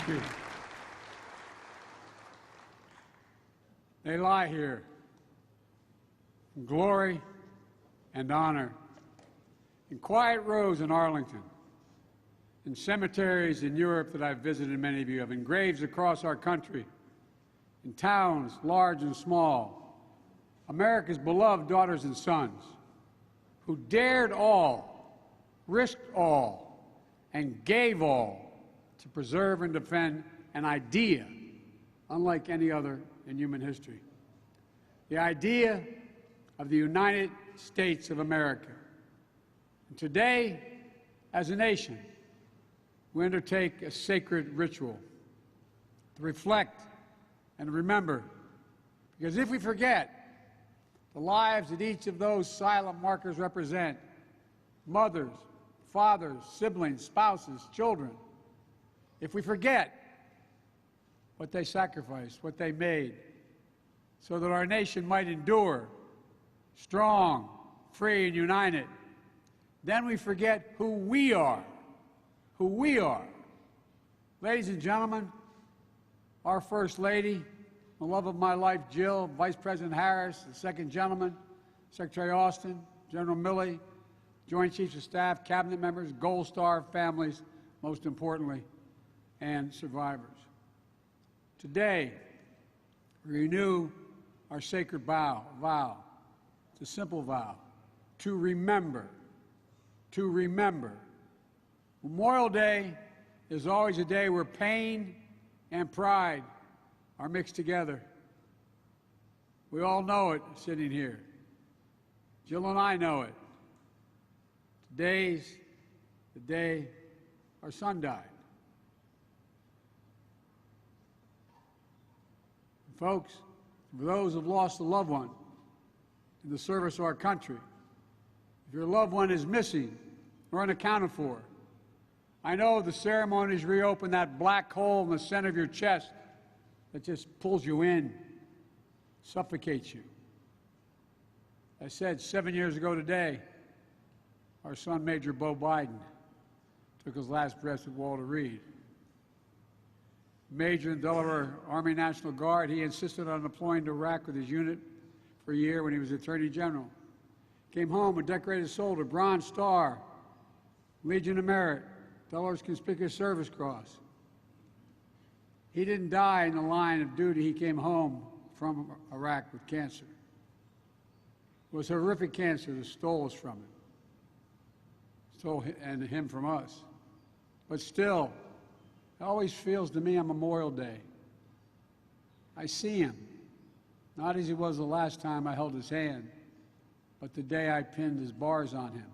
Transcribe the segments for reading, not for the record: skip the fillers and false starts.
Thank you. They lie here in glory and honor, in quiet rows in Arlington, in cemeteries in Europe that I've visited, many of you have, in graves across our country, in towns large and small, America's beloved daughters and sons who dared all, risked all, and gave all to preserve and defend an idea unlike any other in human history. The idea of the United States of America. And today, as a nation, we undertake a sacred ritual to reflect and remember, because if we forget the lives that each of those silent markers represent, mothers, fathers, siblings, spouses, children, if we forget what they sacrificed, what they made, so that our nation might endure, strong, free, and united, then we forget who we are. Who we are. Ladies and gentlemen, our First Lady, the love of my life, Jill, Vice President Harris, the Second Gentleman, Secretary Austin, General Milley, Joint Chiefs of Staff, Cabinet members, Gold Star families, most importantly, and survivors. Today, we renew our sacred vow. It's a simple vow, to remember, to remember. Memorial Day is always a day where pain and pride are mixed together. We all know it sitting here. Jill and I know it. Today's the day our son died. And folks, for those who have lost a loved one in the service of our country, if your loved one is missing or unaccounted for, I know the ceremonies reopen that black hole in the center of your chest that just pulls you in, suffocates you. I said 7 years ago today, our son, Major Bo Biden, took his last breath at Walter Reed. Major in the Delaware Army National Guard, he insisted on deploying to Iraq with his unit for a year when he was Attorney General. Came home a decorated soldier, Bronze Star, Legion of Merit, Delaware's Conspicuous Service Cross. He didn't die in the line of duty. He came home from Iraq with cancer. It was horrific cancer that stole us from him. Stole him from us. But still, it always feels to me on Memorial Day, I see him, not as he was the last time I held his hand, but the day I pinned his bars on him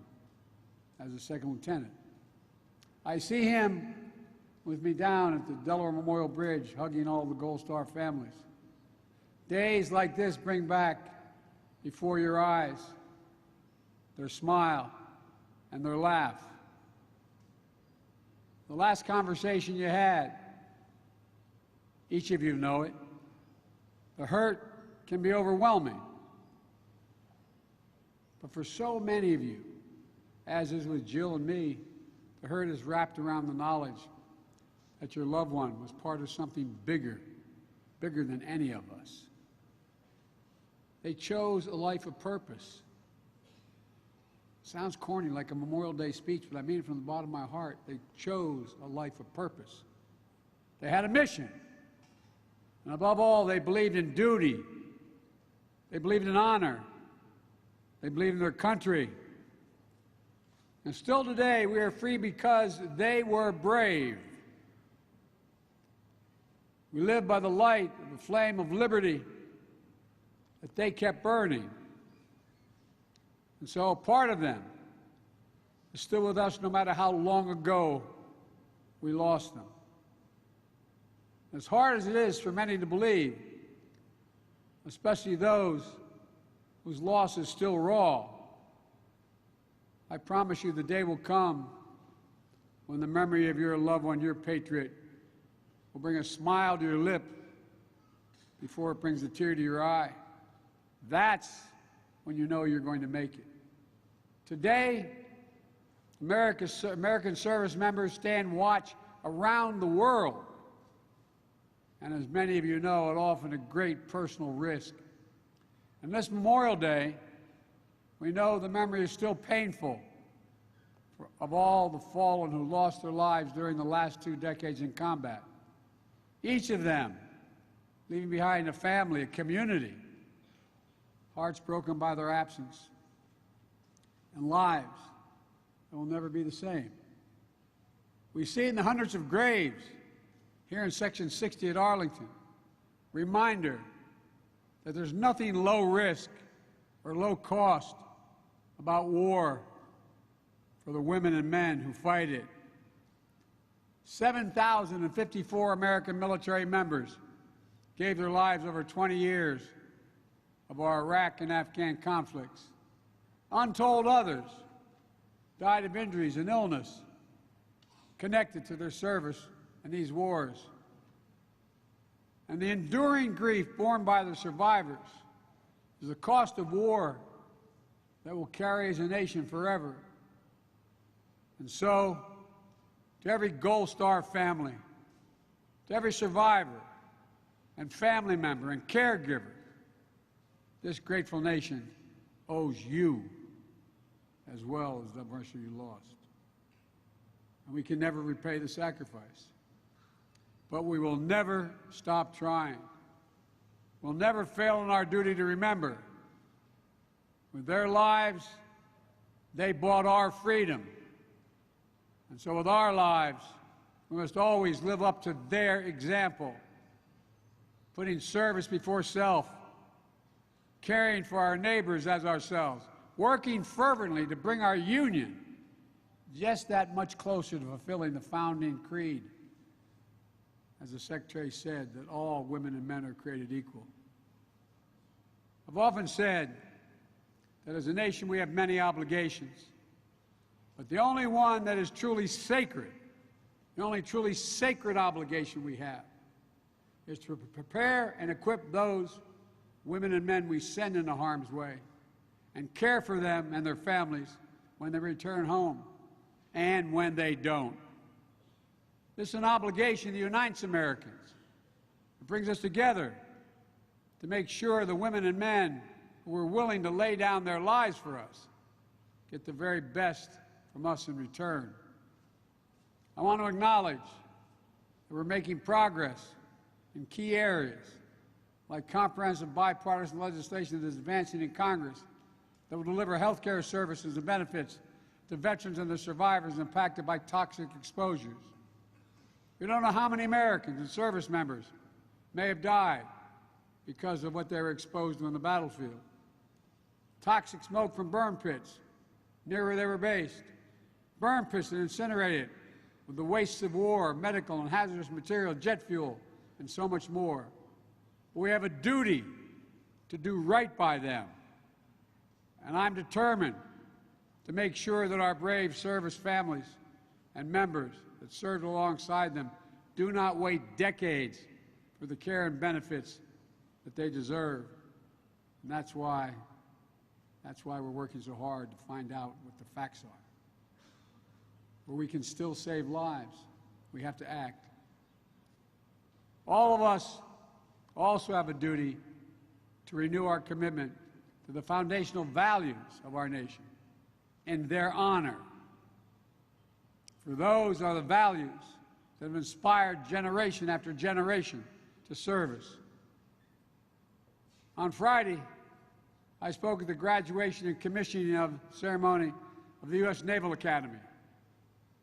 as a second lieutenant. I see him with me down at the Delaware Memorial Bridge, hugging all the Gold Star families. Days like this bring back before your eyes their smile and their laugh. The last conversation you had, each of you know it, the hurt can be overwhelming. But for so many of you, as is with Jill and me, the hurt is wrapped around the knowledge that your loved one was part of something bigger, bigger than any of us. They chose a life of purpose. Sounds corny, like a Memorial Day speech, but I mean it from the bottom of my heart. They chose a life of purpose. They had a mission. And above all, they believed in duty. They believed in honor. They believed in their country. And still today, we are free because they were brave. We live by the light of the flame of liberty that they kept burning. And so a part of them is still with us no matter how long ago we lost them. As hard as it is for many to believe, especially those whose loss is still raw, I promise you the day will come when the memory of your loved one, your patriot, will bring a smile to your lip before it brings a tear to your eye. That's when you know you're going to make it. Today, American service members stand watch around the world and as many of you know, at often a great personal risk. And this Memorial Day, we know the memory is still painful of all the fallen who lost their lives during the last 2 decades in combat. Each of them leaving behind a family, a community, hearts broken by their absence, and lives that will never be the same. We see in the hundreds of graves here in Section 60 at Arlington, reminder that there's nothing low risk or low cost about war for the women and men who fight it. 7,054 American military members gave their lives over 20 years of our Iraq and Afghan conflicts. Untold others died of injuries and illness connected to their service in these wars. And the enduring grief borne by the survivors is the cost of war that will carry as a nation forever. And so, to every Gold Star family, to every survivor and family member and caregiver, this grateful nation owes you as well as the mercy you lost. And we can never repay the sacrifice. But we will never stop trying. We'll never fail in our duty to remember. With their lives, they bought our freedom. And so with our lives, we must always live up to their example, putting service before self, caring for our neighbors as ourselves, working fervently to bring our union just that much closer to fulfilling the founding creed. As the Secretary said, that all women and men are created equal. I've often said that as a nation we have many obligations, but the only one that is truly sacred, the only truly sacred obligation we have, is to prepare and equip those women and men we send into harm's way and care for them and their families when they return home and when they don't. This is an obligation that unites Americans. It brings us together to make sure the women and men who are willing to lay down their lives for us get the very best from us in return. I want to acknowledge that we're making progress in key areas like comprehensive bipartisan legislation that is advancing in Congress that will deliver health care services and benefits to veterans and their survivors impacted by toxic exposures. We don't know how many Americans and service members may have died because of what they were exposed to on the battlefield. Toxic smoke from burn pits near where they were based. Burn pits that incinerated with the wastes of war, medical and hazardous material, jet fuel, and so much more. We have a duty to do right by them. And I'm determined to make sure that our brave service families and members that served alongside them do not wait decades for the care and benefits that they deserve. And that's why we're working so hard to find out what the facts are. Where we can still save lives, we have to act. All of us also have a duty to renew our commitment to the foundational values of our nation and their honor. For those are the values that have inspired generation after generation to service. On Friday, I spoke at the graduation and commissioning ceremony of the U.S. Naval Academy.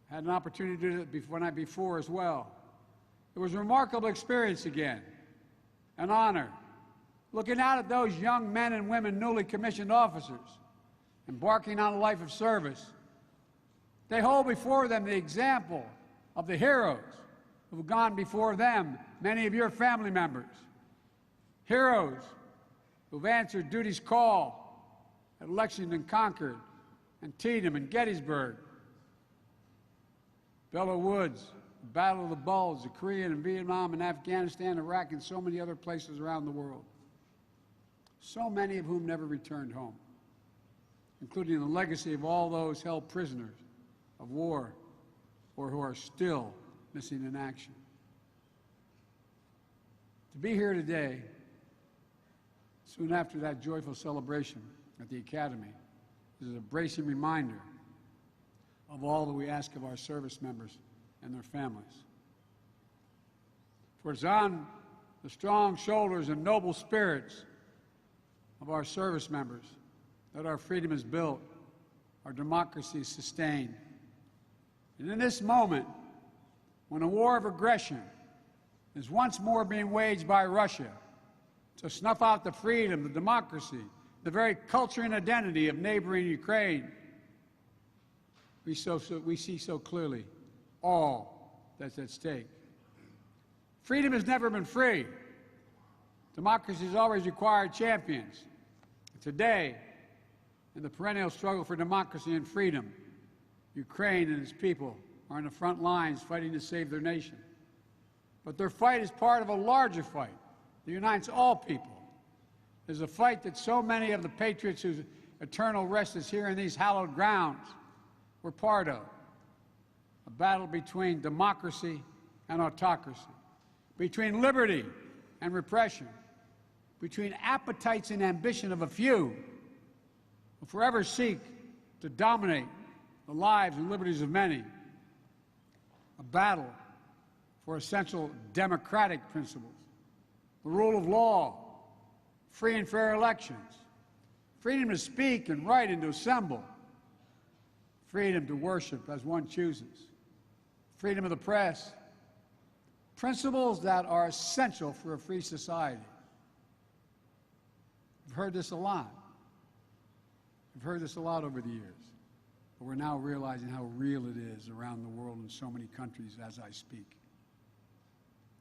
I had an opportunity to do it the night before as well. It was a remarkable experience again, an honor, looking out at those young men and women, newly commissioned officers, embarking on a life of service. They hold before them the example of the heroes who have gone before them, many of your family members. Heroes who've answered duty's call at Lexington, Concord, Antietam, and Gettysburg. Belleau Woods, the Battle of the Bulge, the Korean and Vietnam and Afghanistan, Iraq, and so many other places around the world. So many of whom never returned home, including the legacy of all those held prisoners of war or who are still missing in action. To be here today, soon after that joyful celebration at the Academy, is a bracing reminder of all that we ask of our service members and their families. For it's on the strong shoulders and noble spirits of our service members that our freedom is built, our democracy is sustained. And in this moment, when a war of aggression is once more being waged by Russia to snuff out the freedom, the democracy, the very culture and identity of neighboring Ukraine, we see so clearly all that's at stake. Freedom has never been free. Democracy has always required champions. Today, in the perennial struggle for democracy and freedom, Ukraine and its people are on the front lines fighting to save their nation. But their fight is part of a larger fight that unites all people. There's a fight that so many of the patriots whose eternal rest is here in these hallowed grounds were part of. A battle between democracy and autocracy, between liberty and repression, between appetites and ambition of a few who forever seek to dominate the lives and liberties of many. A battle for essential democratic principles, the rule of law, free and fair elections, freedom to speak and write and to assemble, freedom to worship as one chooses, freedom of the press, principles that are essential for a free society. We've heard this a lot. We've heard this a lot over the years, but we're now realizing how real it is around the world in so many countries as I speak.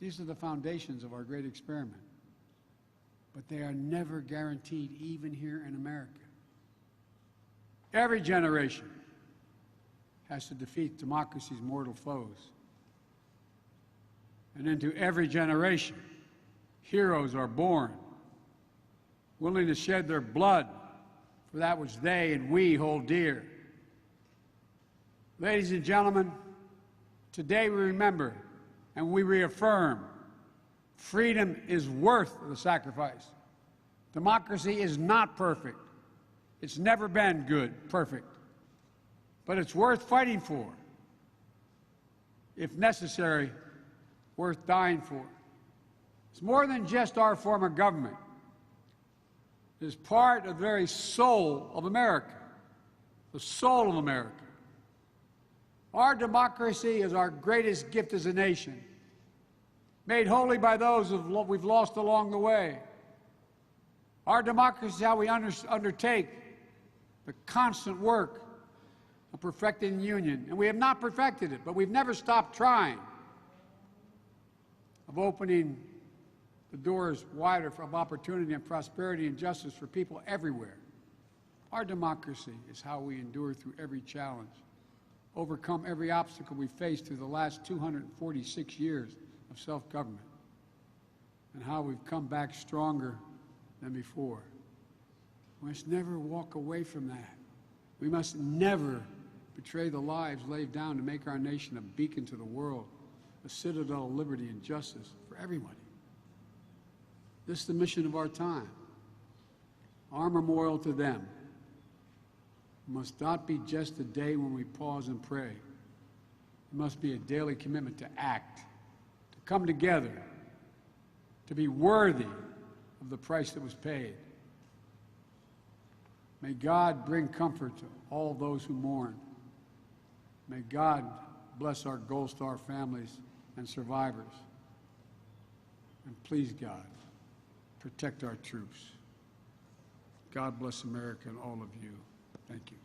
These are the foundations of our great experiment, but they are never guaranteed, even here in America. Every generation has to defeat democracy's mortal foes. And into every generation, heroes are born, willing to shed their blood for that which they and we hold dear. Ladies and gentlemen, today we remember and we reaffirm freedom is worth the sacrifice. Democracy is not perfect. It's never been good, perfect. But it's worth fighting for. If necessary, worth dying for. It's more than just our form of government. It is part of the very soul of America, the soul of America. Our democracy is our greatest gift as a nation, made holy by those we've lost along the way. Our democracy is how we undertake the constant work of perfecting the union. And we have not perfected it, but we've never stopped trying, of opening the doors wider of opportunity and prosperity and justice for people everywhere. Our democracy is how we endure through every challenge, overcome every obstacle we faced through the last 246 years of self-government, and how we've come back stronger than before. We must never walk away from that. We must never betray the lives laid down to make our nation a beacon to the world, a citadel of liberty and justice for everybody. This is the mission of our time. Our memorial to them must not be just a day when we pause and pray. It must be a daily commitment to act, to come together, to be worthy of the price that was paid. May God bring comfort to all those who mourn. May God bless our Gold Star families and survivors. And please, God, protect our troops. God bless America and all of you. Thank you.